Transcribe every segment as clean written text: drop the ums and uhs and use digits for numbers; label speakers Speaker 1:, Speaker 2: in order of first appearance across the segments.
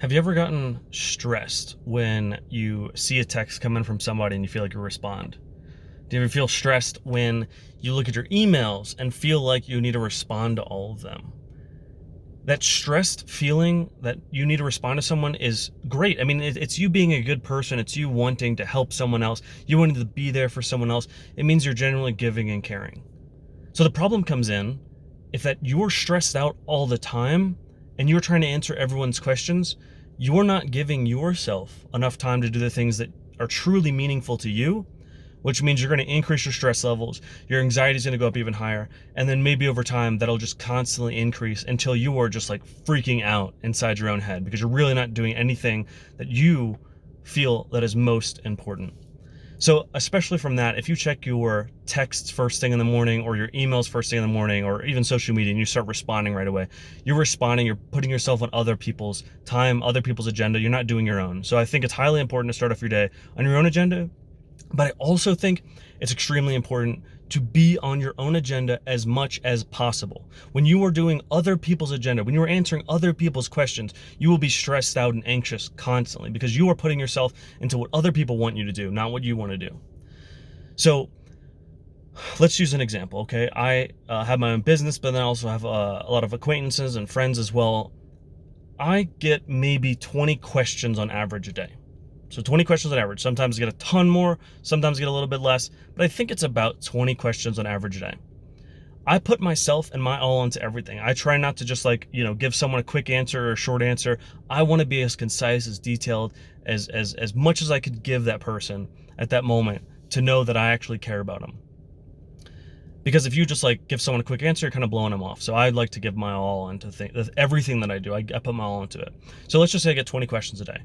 Speaker 1: Have you ever gotten stressed when you see a text come in from somebody and you feel like you respond? Do you ever feel stressed when you look at your emails and feel like you need to respond to all of them? That stressed feeling that you need to respond to someone is great. I mean, it's you being a good person. It's you wanting to help someone else. You wanting to be there for someone else. It means you're genuinely giving and caring. So the problem comes in if that you're stressed out all the time and you're trying to answer everyone's questions, you're not giving yourself enough time to do the things that are truly meaningful to you, which means you're going to increase your stress levels, your anxiety is going to go up even higher, and then maybe over time that'll just constantly increase until you are just like freaking out inside your own head because you're really not doing anything that you feel that is most important. So especially from that, if you check your texts first thing in the morning or your emails first thing in the morning or even social media and you start responding right away, you're responding, you're putting yourself on other people's time, other people's agenda. You're not doing your own. So I think it's highly important to start off your day on your own agenda. But I also think it's extremely important to be on your own agenda as much as possible. When you are doing other people's agenda, when you are answering other people's questions, you will be stressed out and anxious constantly because you are putting yourself into what other people want you to do, not what you want to do. So let's use an example, okay? I have my own business, but then I also have a lot of acquaintances and friends as well. I get maybe 20 questions on average a day. So 20 questions on average. Sometimes I get a ton more, sometimes I get a little bit less, but I think it's about 20 questions on average a day. I put myself and my all into everything. I try not to just give someone a quick answer or a short answer. I want to be as concise, as detailed, as much as I could give that person at that moment to know that I actually care about them. Because if you just give someone a quick answer, you're kind of blowing them off. So I'd like to give my all into everything that I do. I put my all into it. So let's just say I get 20 questions a day.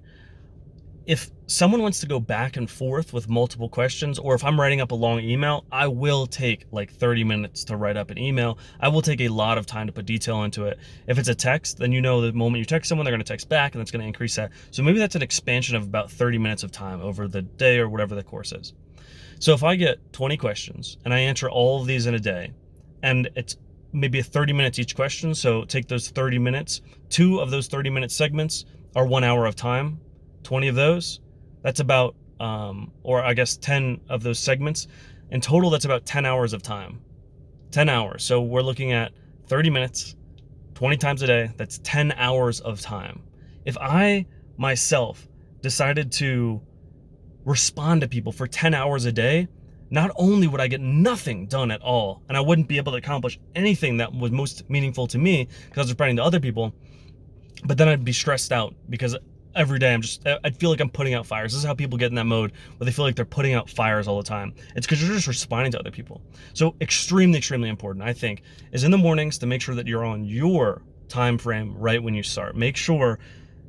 Speaker 1: If someone wants to go back and forth with multiple questions, or if I'm writing up a long email, I will take 30 minutes to write up an email. I will take a lot of time to put detail into it. If it's a text, then the moment you text someone, they're going to text back, and that's going to increase that. So maybe that's an expansion of about 30 minutes of time over the day or whatever the course is. So if I get 20 questions and I answer all of these in a day, and it's maybe 30 minutes each question, so take those 30 minutes, 2 of those 30-minute segments are 1 hour of time. 20 of those, that's about, or I guess 10 of those segments. In total, that's about 10 hours of time. 10 hours. So we're looking at 30 minutes, 20 times a day. That's 10 hours of time. If I myself decided to respond to people for 10 hours a day, not only would I get nothing done at all, and I wouldn't be able to accomplish anything that was most meaningful to me because I was responding to other people, but then I'd be stressed out because every day I'd feel like I'm putting out fires. This is how people get in that mode where they feel like they're putting out fires all the time. It's because you're just responding to other people. So extremely, extremely important, I think, is in the mornings to make sure that you're on your time frame right when you start. Make sure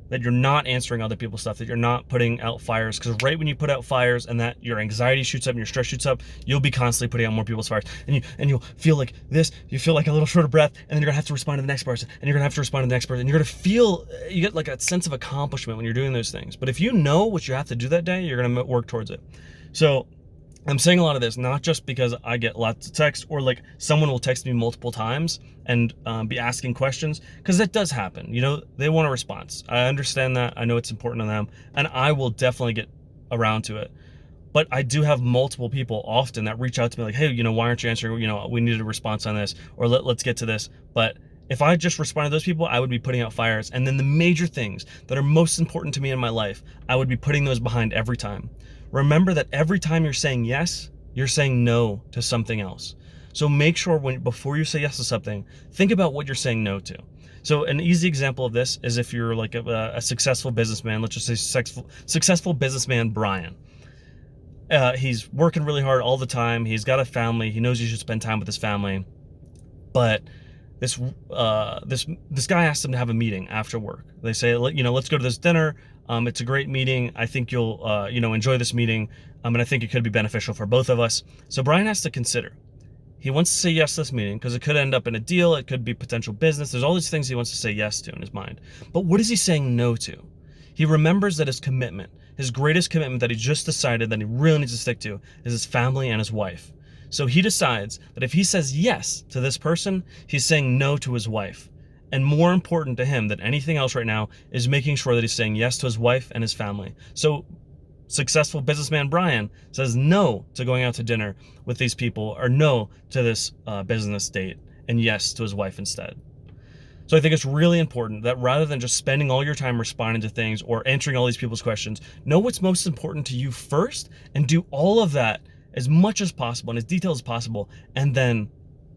Speaker 1: that you're not answering other people's stuff, that you're not putting out fires, because right when you put out fires and that your anxiety shoots up and your stress shoots up, you'll be constantly putting out more people's fires, and you'll feel like this, you feel like a little short of breath, and then you're gonna have to respond to the next person, and you're gonna have to respond to the next person, and you're gonna feel, you get like a sense of accomplishment when you're doing those things. But if you know what you have to do that day, you're gonna work towards it. So I'm saying a lot of this not just because I get lots of text or someone will text me multiple times and be asking questions, because that does happen. They want a response. I understand that. I know it's important to them, and I will definitely get around to it. But I do have multiple people often that reach out to me like, hey, why aren't you answering? We needed a response on this, or let's get to this. But if I just responded to those people, I would be putting out fires. And then the major things that are most important to me in my life, I would be putting those behind every time. Remember that every time you're saying yes, you're saying no to something else. So make sure before you say yes to something, think about what you're saying no to. So an easy example of this is if you're a successful businessman, let's just say successful businessman Brian. He's working really hard all the time. He's got a family. He knows he should spend time with his family. But this guy asked him to have a meeting after work. They say, let's go to this dinner. It's a great meeting. I think you'll, enjoy this meeting. And I think it could be beneficial for both of us. So Brian has to consider. He wants to say yes to this meeting because it could end up in a deal. It could be potential business. There's all these things he wants to say yes to in his mind. But what is he saying no to? He remembers that his commitment, his greatest commitment that he just decided that he really needs to stick to, is his family and his wife. So he decides that if he says yes to this person, he's saying no to his wife. And more important to him than anything else right now is making sure that he's saying yes to his wife and his family. So successful businessman Brian says no to going out to dinner with these people, or no to this business date, and yes to his wife instead. So I think it's really important that rather than just spending all your time responding to things or answering all these people's questions, know what's most important to you first and do all of that as much as possible and as detailed as possible. And then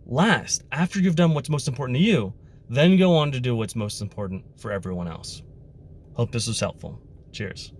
Speaker 1: last, after you've done what's most important to you, then go on to do what's most important for everyone else. Hope this was helpful. Cheers.